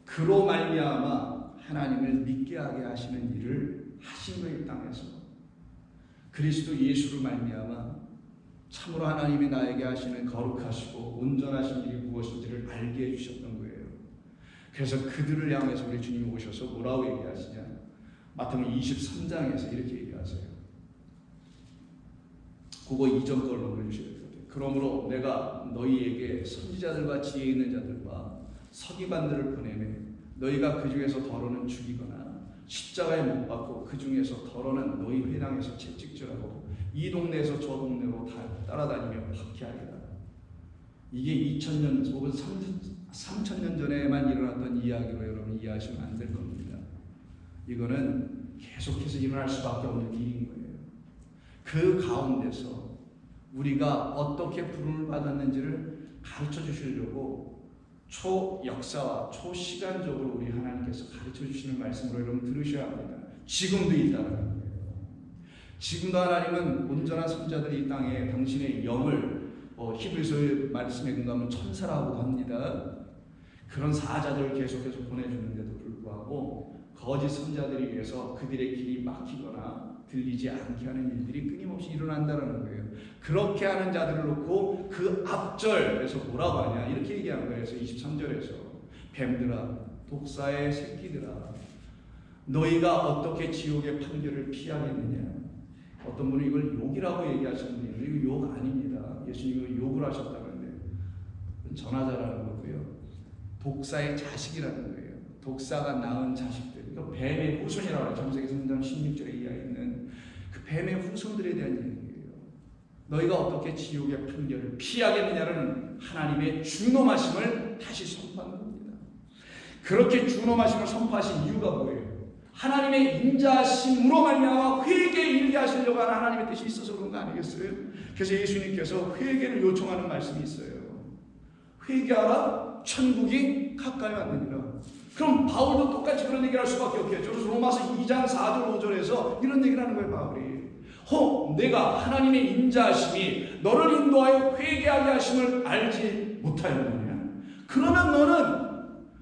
그로 말미암아 하나님을 믿게 하게 하시는 일을 하신 거예요. 땅에서 그리스도 예수로 말미암아 참으로 하나님이 나에게 하시는 거룩하시고 온전하신 일이 무엇인지를 알게 해주셨던 거예요. 그래서 그들을 향해서 우리 주님이 오셔서 뭐라고 얘기하시냐? 마태복음 23장에서 이렇게 얘기하세요. 그거 이전 걸 넘겨주셔야 돼요. 그러므로 내가 너희에게 선지자들과 지혜 있는 자들과 서기관들을 보내매 너희가 그 중에서 더러는 죽이거나 십자가에 못 박고 그 중에서 더러는 너희 회당에서 채찍질하고 이 동네에서 저 동네로 따라다니며 박해하리라. 이게 2000년 혹은 3000년 전에만 일어났던 이야기로 여러분 이해하시면 안 될 겁니다. 이거는 계속해서 일어날 수밖에 없는 일인 거예요. 그 가운데서 우리가 어떻게 부름을 받았는지를 가르쳐 주시려고 초역사와 초시간적으로 우리 하나님께서 가르쳐 주시는 말씀으로 여러분 들으셔야 합니다. 지금도 있다는 거예요. 지금도 하나님은 온전한 선자들이 이 땅에 당신의 영을 히브리서 말씀에 근거하면 천사라고 합니다. 그런 사자들을 계속해서 보내주는데도 불구하고 거짓 선자들이 위해서 그들의 길이 막히거나 들리지 않게 하는 일들이 끊임없이 일어난다는 거예요. 그렇게 하는 자들을 놓고 그 앞절에서 뭐라고 하냐 이렇게 얘기하는 거예요. 그래서 23절에서 뱀들아 독사의 새끼들아 너희가 어떻게 지옥의 판결을 피하겠느냐. 어떤 분은 이걸 욕이라고 얘기하시는 분이 있는데 이거 욕 아닙니다. 예수님이 욕을 하셨다는데 전하자라는 거고요. 독사의 자식이라는 거예요. 독사가 낳은 자식들. 그러니까 뱀의 후손이라고 해요. 창세기 3장 16절에 이하에 있는 그 뱀의 후손들에 대한 얘기예요. 너희가 어떻게 지옥의 판결을 피하겠느냐는 하나님의 준엄하심을 다시 선포하는 겁니다. 그렇게 준엄하심을 선포하신 이유가 뭐예요? 하나님의 인자심으로 말미암아 회개에 이르게 하시려고 하는 하나님의 뜻이 있어서 그런 거 아니겠어요? 그래서 예수님께서 회개를 요청하는 말씀이 있어요. 회개하라 천국이 가까이 왔느니라. 그럼 바울도 똑같이 그런 얘기를 할 수밖에 없겠죠. 그래서 로마서 2장 4절 5절에서 이런 얘기를 하는 거예요. 바울이 내가 하나님의 인자하심이 너를 인도하여 회개하게 하심을 알지 못하였느냐. 그러면 너는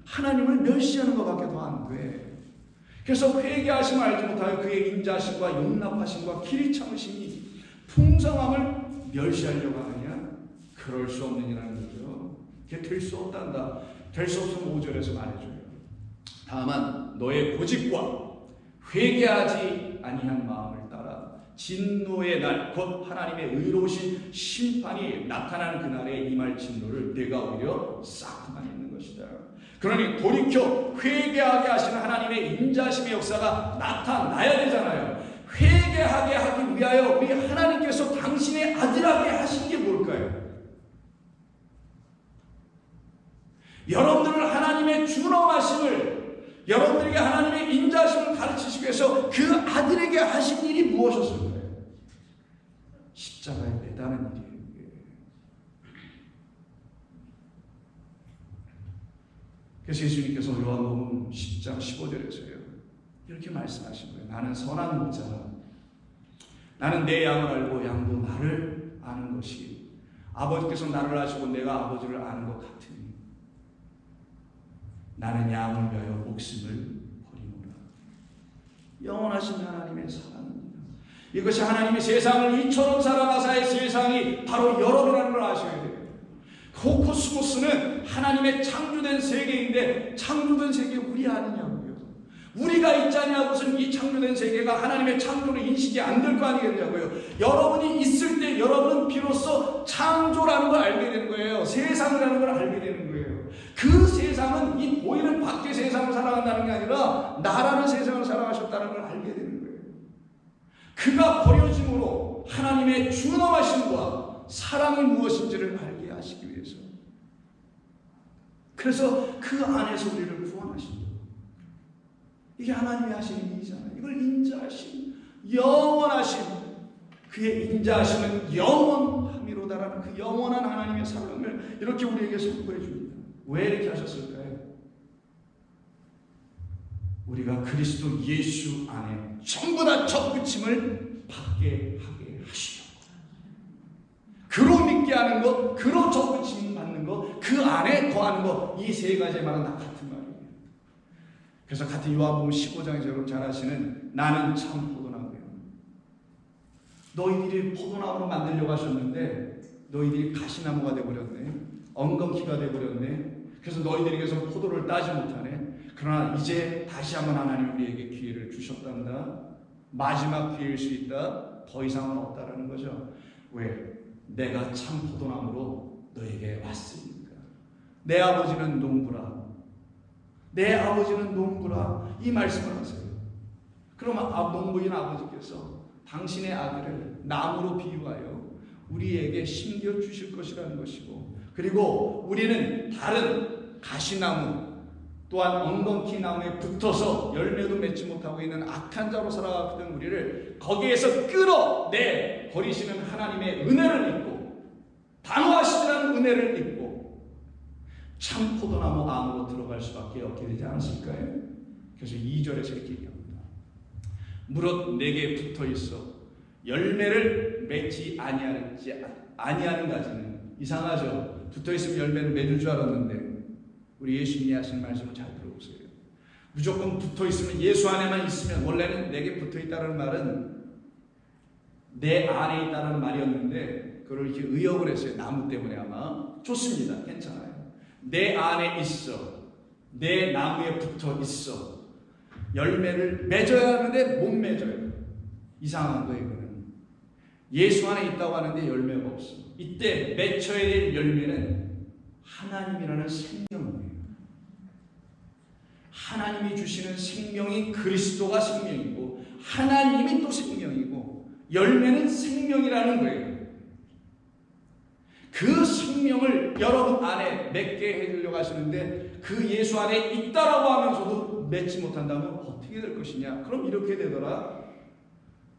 하나님을 멸시하는 것밖에 더 안 돼. 그래서 회개하심을 알지 못하여 그의 인자하심과 용납하심과 길이 참으심이 풍성함을 멸시하려고 하느냐. 그럴 수 없느니라는 거죠. 그게 될 수 없단다. 될 수 없으면 5절에서 말해줘요. 다만 너의 고집과 회개하지 아니한 마음을 따라 진노의 날 곧 하나님의 의로우신 심판이 나타나는 그날에 임할 진노를 내가 오히려 쌓고만 있는 것이다. 그러니 돌이켜 회개하게 하시는 하나님의 인자심의 역사가 나타나야 되잖아요. 회개하게 하기 위하여 우리 하나님께서 당신의 아들에게 하신 게 뭘까요? 여러분들을 하나님의 준엄하심을, 여러분들에게 하나님의 인자심을 가르치시기 위해서 그 아들에게 하신 일이 무엇이었을까요? 십자가에 매다는 일이에요. 그래서 예수님께서 요한복음 10장 15절에서요 이렇게 말씀하신 거예요. 나는 선한 목자, 나는 내 양을 알고 양도 나를 아는 것이 아버지께서 나를 아시고 내가 아버지를 아는 것 같으니 나는 양을 위하여 목숨을 버리노라. 영원하신 하나님의 사랑입니다. 이것이 하나님이 세상을 이처럼 사랑하사의 세상이 바로 여러분이라는 걸 아셔야 돼요. 코스모스는 하나님의 창조된 세계인데 창조된 세계 우리 아니냐고요. 우리가 있지 않냐고선 이 창조된 세계가 하나님의 창조로 인식이 안 될 거 아니겠냐고요. 여러분이 있을 때 여러분은 비로소 창조라는 걸 알게 되는 거예요. 세상이라는 걸 알게 되는 거예요. 그 세상은 이 보이는 밖의 세상을 살아간다는 게 아니라 나라는 세상을 살아가셨다는 걸 알게 되는 거예요. 그가 버려짐으로 하나님의 준엄하심과 사랑이 무엇인지를 알게 하시기 위해서. 그래서 그 안에서 우리를 구원하신 거예요. 이게 하나님이 하시는 일이잖아요. 이걸 인자하심, 영원하심, 그의 인자하심은 영원함이로다라는 그 영원한 하나님의 사랑을 이렇게 우리에게 선포해 줍니다. 왜 이렇게 하셨을까요? 우리가 그리스도 예수 안에 전부 다 접붙임을 받게 하게 하시려고. 그로 믿게 하는 것, 그로 접붙임 받는 것, 그 안에 거하는 것, 이 세 가지의 말은 다 같은 말이에요. 그래서 같은 요한복음 15장에서 여러분 잘 아시는 나는 참 포도나무요. 너희들이 포도나무로 만들려고 하셨는데 너희들이 가시나무가 되어버렸네. 엉겅퀴가 되어버렸네. 그래서 너희들에게서 포도를 따지 못하네. 그러나 이제 다시 한번 하나님 우리에게 기회를 주셨단다. 마지막 기회일 수 있다. 더 이상은 없다라는 거죠. 왜? 내가 참 포도나무로 너에게 왔으니까. 내 아버지는 농부라. 내 아버지는 농부라. 이 말씀을 하세요. 그러면 농부인 아버지께서 당신의 아들을 나무로 비유하여 우리에게 심겨 주실 것이라는 것이고, 그리고 우리는 다른 가시나무 또한 엉겅퀴 나무에 붙어서 열매도 맺지 못하고 있는 악한 자로 살아가던 우리를 거기에서 끌어내 버리시는 하나님의 은혜를 입고 단호하시라는 은혜를 입고 참 포도나무 안으로 들어갈 수밖에 없게 되지 않았을까요? 그래서 2절에서 이렇게 얘기합니다. 무릇 내게 붙어 있어 열매를 맺지 아니하는 가지는. 이상하죠? 붙어 있으면 열매를 맺을 줄 알았는데 우리 예수님이 하신 말씀을 잘 들어보세요. 무조건 붙어 있으면, 예수 안에만 있으면, 원래는 내게 붙어 있다는 말은 내 안에 있다는 말이었는데 그걸 이렇게 의역을 했어요. 나무 때문에 아마. 좋습니다. 괜찮아요. 내 안에 있어. 내 나무에 붙어 있어. 열매를 맺어야 하는데 못 맺어요. 이상한 거예요. 이거는. 예수 안에 있다고 하는데 열매가 없어. 이때 맺혀야 될 열매는 하나님이라는 생명이에요. 하나님이 주시는 생명이 그리스도가 생명이고 하나님이 또 생명이고 열매는 생명이라는 거예요. 그 생명을 여러분 안에 맺게 해주려고 하시는데 그 예수 안에 있다라고 하면서도 맺지 못한다면 어떻게 될 것이냐? 그럼 이렇게 되더라.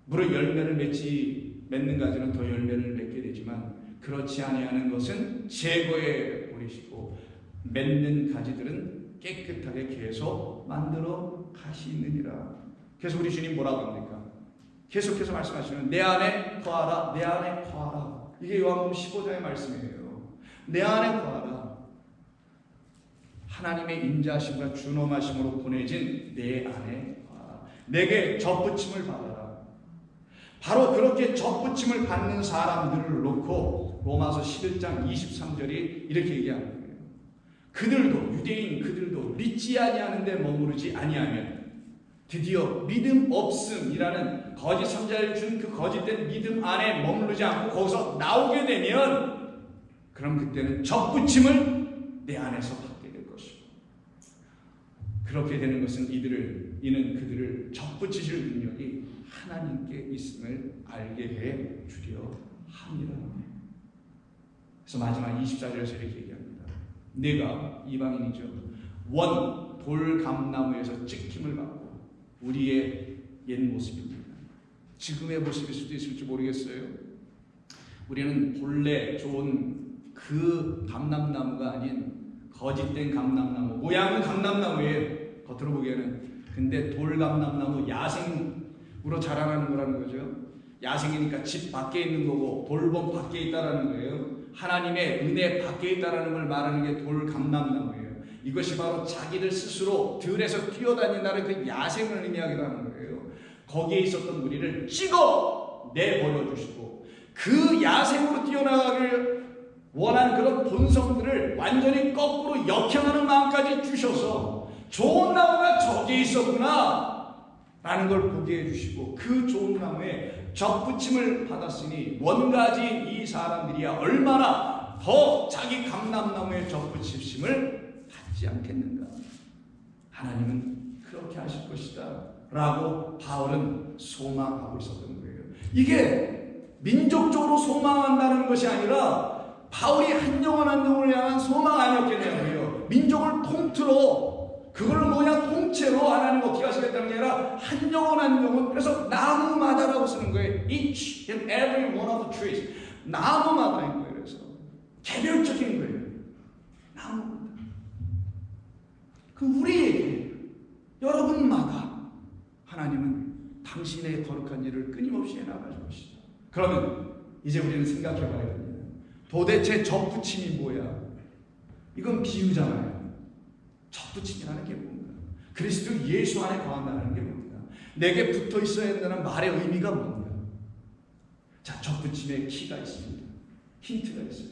물론 열매를 맺는 가지는 더 열매를 맺게 되지만 그렇지 아니하는 것은 제거해 버리시고 맺는 가지들은 깨끗하게 계속 만들어 가시느니라. 그래서 우리 주님 뭐라고 합니까? 계속해서 말씀하시는 내 안에 거하라, 내 안에 거하라. 이게 요한복음 15장의 말씀이에요. 내 안에 거하라. 하나님의 인자하심과 준엄하심으로 보내진 내 안에 거하라. 내게 접붙임을 받아라. 바로 그렇게 접붙임을 받는 사람들을 놓고 로마서 11장 23절이 이렇게 얘기하는 거예요. 그들도 유대인 그들도 믿지 아니하는 데 머무르지 아니하면 드디어 믿음 없음이라는 거짓 선자를 준 그 거짓된 믿음 안에 머무르지 않고 거기서 나오게 되면 그럼 그때는 접붙임을 내 안에서 받게 될 것이고 그렇게 되는 것은 이는 그들을 접붙이실 능력이 하나님께 있음을 알게 해 주려 함이라. 그래서 마지막 24절에서 이렇게 얘기합니다. 내가 이방인이죠. 원 돌감나무에서 찍힘을 받고 우리의 옛 모습입니다. 지금의 모습일 수도 있을지 모르겠어요. 우리는 본래 좋은 그 감람나무가 아닌 거짓된 감람나무, 모양은 감람나무예요. 겉으로 보기에는. 근데 돌감람나무 야생으로 자라나는 거라는 거죠. 야생이니까 집 밖에 있는 거고 돌범 밖에 있다라는 거예요. 하나님의 은혜 밖에 있다라는 걸 말하는 게 돌감람나무예요. 이것이 바로 자기들 스스로 들에서 뛰어다닌다는 그 야생을 의미하기도 하는 거예요. 거기에 있었던 우리를 찍어 내버려 주시고 그 야생으로 뛰어나가길 원하는 그런 본성들을 완전히 거꾸로 역행하는 마음까지 주셔서 좋은 나무가 저기에 있었구나 라는 걸 보게 해주시고 그 좋은 나무에 접붙임을 받았으니 원가지인 이 사람들이야 얼마나 더 자기 감람나무에 접붙이심을 받지 않겠는가. 하나님은 그렇게 하실 것이다 라고 바울은 소망하고 있었던 거예요. 이게 민족적으로 소망한다는 것이 아니라 바울이 한 영혼 한 영혼을 향한 소망 아니었겠냐고요. 민족을 통틀어 그걸 뭐냐 통째로 하나님 어떻게 하시겠다는 게 아니라 한 영혼 한 영혼. 그래서 나무마다라고 쓰는 거예요. Each and every one of the trees. 나무마다인 거예요. 그래서 개별적인 거예요. 나무마다. 그 우리에게 여러분마다 하나님은 당신의 거룩한 일을 끊임없이 해나갈 것이다. 그러면 이제 우리는 생각해 봐야 됩니다. 도대체 접붙임이 뭐야? 이건 비유잖아요. 접붙임이라는 게 뭔가? 그리스도 예수 안에 거한다는 게 뭔가? 내게 붙어 있어야 한다는 말의 의미가 뭔가? 자, 접붙임의 키가 있습니다. 힌트가 있어요.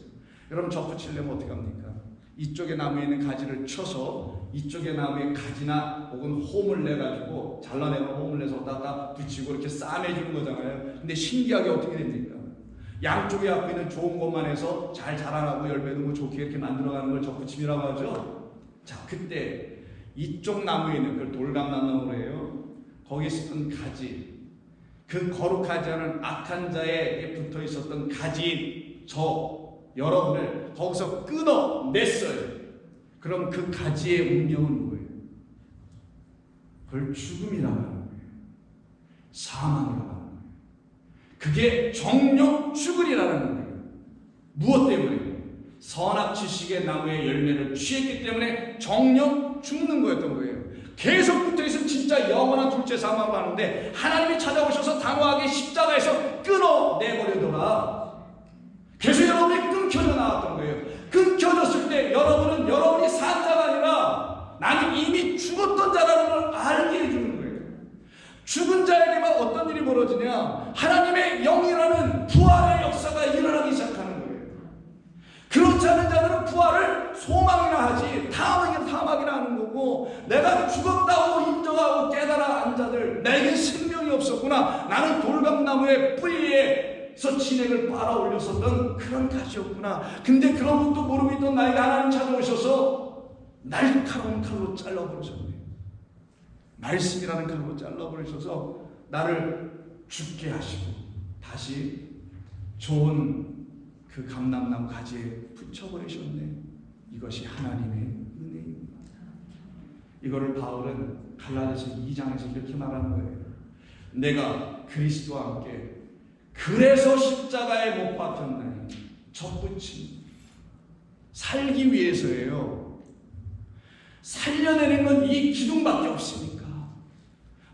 여러분 접붙이려면 어떻게 합니까? 이쪽에 나무에 있는 가지를 쳐서 이쪽에 나무에 가지나 혹은 홈을 내가지고 잘라내고 홈을 내서 갖다가 붙이고 이렇게 싸매주는 거잖아요. 근데 신기하게 어떻게 됩니까? 양쪽에 앞에 있는 좋은 것만 해서 잘 자라나고 열매도 뭐 좋게 이렇게 만들어가는 걸 접붙임이라고 하죠. 자, 그때 이쪽 나무에 있는 그 돌감나무로 해요. 거기 있었던 가지, 그 거룩하지 않은 악한 자에게 붙어 있었던 가지인 여러분을 거기서 끊어냈어요. 그럼 그 가지의 운명은 뭐예요? 그걸 죽음이라고 하는 거예요. 사망이라고 하는 거예요. 그게 정령 죽으리라는 거예요. 무엇 때문에? 선악 지식의 나무의 열매를 취했기 때문에 정령 죽는 거였던 거예요. 계속 붙어있으면 진짜 영원한 둘째 사망을 하는데 하나님이 찾아오셔서 단호하게 십자가에서 끊어내버리더라. 그래서 여러분이 끊겨져 나왔던 거예요. 끊겨졌을 때 여러분은 여러분이 산 자가 아니라 나는 이미 죽었던 자라는 걸 알게 해주는 거예요. 죽은 자에게만 어떤 일이 벌어지냐? 하나님의 영이라는 부활의 역사가 일어나기 시작하는 거예요. 그렇지 않은 자들은 부활을 소망이나 하지 탐악이나 하는 거고, 내가 죽었다고 인정하고 깨달아 안 자들, 내게 생명이 없었구나, 나는 돌감나무의 뿌리에서 진액을 빨아 올렸었던 그런 가시였구나. 근데 그런 것도 모르고 있던 나에게 하나님 찾아오셔서 날카로운 칼로 잘라버리셨네. 말씀이라는 칼로 잘라버리셔서 나를 죽게 하시고 다시 좋은 그 감람나무 가지에 붙여버리셨네. 이것이 하나님의 은혜입니다. 이거를 바울은 갈라디아서 2장에서 이렇게 말하는 거예요. 내가 그리스도와 함께 그래서 십자가에 못 박혔나니, 접붙임, 살기 위해서예요. 살려내는 건 이 기둥밖에 없으니까,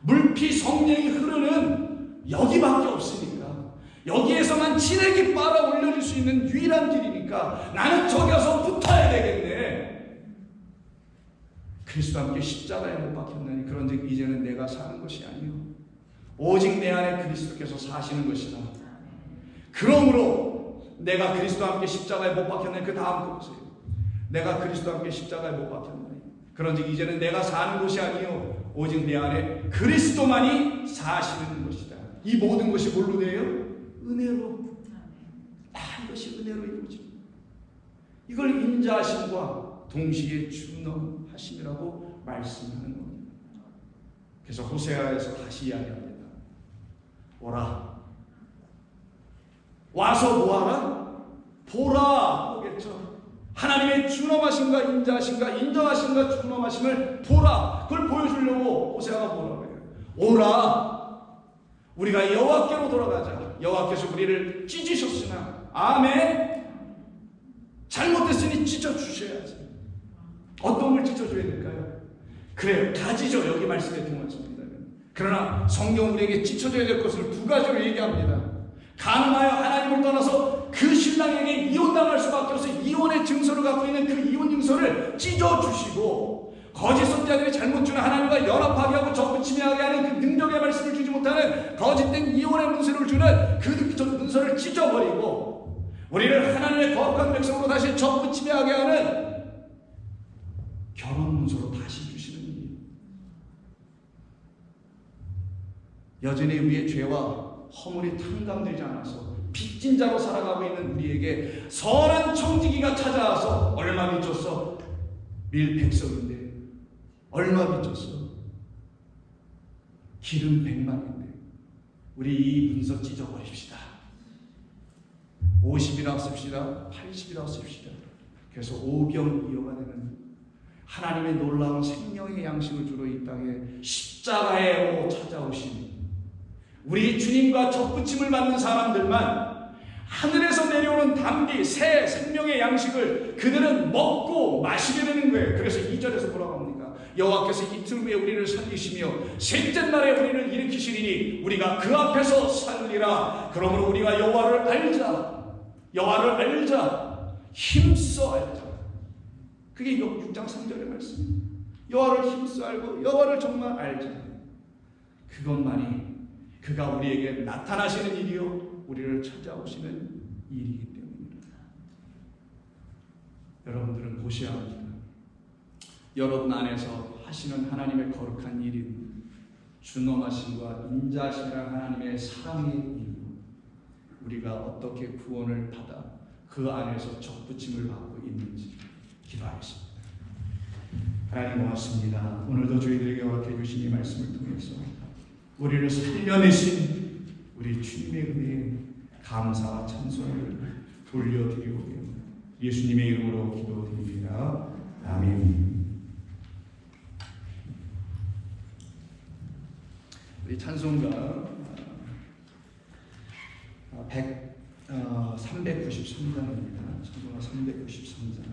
물피 성령이 흐르는 여기밖에 없으니까, 여기에서만 진액이 빨아 올려질 수 있는 유일한 길이니까 나는 저기 가서 붙어야 되겠네. 그리스도와 함께 십자가에 못 박혔나니 그런즉 이제는 내가 사는 것이 아니요 오직 내 안에 그리스도께서 사시는 것이다. 그러므로 내가 그리스도와 함께 십자가에 못 박혔나니, 그 다음 거 보세요. 내가 그리스도와 함께 십자가에 못 박혔나니 그런즉 이제는 내가 사는 것이 아니요 오직 내 안에 그리스도만이 사시는 것이다. 이 모든 것이 뭘로 돼요? 은혜로. 이것이 은혜로 이루어집니다. 이걸 인자하심과 동시에 준엄하심이라고 말씀하는 겁니다. 그래서 호세아에서 다시 이야기합니다. 오라. 와서 뭐하라? 보라. 보겠죠. 하나님의 준엄하심과 인자하심과 인정하심과 준엄하심을 보라. 그걸 보여주려고 호세아가 뭐라고 해요? 오라. 우리가 여호와께로 돌아가자. 여호와께서 우리를 찢으셨으나, 아멘. 잘못했으니 찢어주셔야지. 어떤 걸 찢어줘야 될까요? 그래요, 가지죠. 여기 말씀에 통하십니다. 그러나 성경 우리에게 찢어져야 될 것을 두 가지로 얘기합니다. 가늠하여 하나님을 떠나서 그 신랑에게 이혼당할 수밖에 없어 이혼의 증서를 갖고 있는 그 이혼 증서를 찢어주시고, 거짓 선지자들이 잘못 주는 하나님과 연합하게 하고 접붙이하게 하는 그 능력의 말씀을 주지 못하는 거짓된 이혼의 문서를 주는 그 문서를 찢어버리고, 우리를 하나님의 거룩한 백성으로 다시 접붙이하게 하는 결혼 문서로 다시 주시는 일이에요. 여전히 우리의 죄와 허물이 탕감되지 않아서 빚진 자로 살아가고 있는 우리에게 선한 청지기가 찾아와서 얼마 빚졌어? 밀백석인데 얼마 빚졌어? 기름 100만인데 우리 이 문서 찢어버립시다. 50이라고 씁시다. 80이라고 씁시다. 그래서 오병이어가 되는 하나님의 놀라운 생명의 양식을 주로 이 땅에 십자가에 찾아오신 우리 주님과 접붙임을 받는 사람들만 하늘에서 내려오는 담비, 새 생명의 양식을 그들은 먹고 마시게 되는 거예요. 그래서 2절에서 뭐라고 합니까? 여호와께서 이틀 후에 우리를 살리시며 셋째 날에 우리를 일으키시리니 우리가 그 앞에서 살리라. 그러므로 우리가 여호와를 알자. 여호와를 알자. 힘써 알자. 그게 6장 3절의 말씀입니다. 여호와를 힘써 알고 여호와를 정말 알자. 그것만이 그가 우리에게 나타나시는 일이요 우리를 찾아오시는 일이기 때문입니다. 여러분들은 보셔야 합니다. 여러분 안에서 하시는 하나님의 거룩한 일인 준엄하심과 인자하심이란 하나님의 사랑의 일, 우리가 어떻게 구원을 받아 그 안에서 접붙임을 받고 있는지 기도하겠습니다. 하나님 고맙습니다. 오늘도 저희들에게 허락해 주신 이 말씀을 통해서 우리를 살려내신 우리 주님의 은혜에 감사와 찬송을 돌려드리오며 예수님의 이름으로 기도드립니다. 아멘. 우리 찬송가 393장입니다. 찬송가 393장.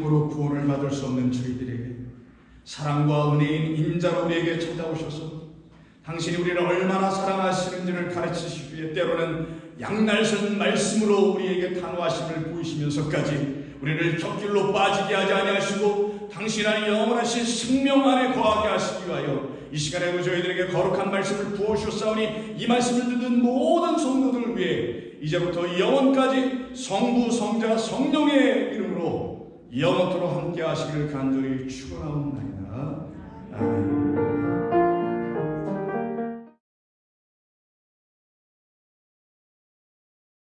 함부로 구원을 받을 수 없는 저희들에게 사랑과 은혜인 인자로 우리에게 찾아오셔서 당신이 우리를 얼마나 사랑하시는지를 가르치시기 위해 때로는 양날선 말씀으로 우리에게 단호하심을 보이시면서까지 우리를 곁길로 빠지게 하지 아니하시고 당신 안에 영원하신 생명 안에 거하게 하시기 위하여 이 시간에도 저희들에게 거룩한 말씀을 부어주셨사오니 이 말씀을 듣는 모든 성도들을 위해 이제부터 영원까지 성부, 성자, 성령의 이름으로 영원토록 함께 하시기를 간절히 축원하옵나이다. 아멘.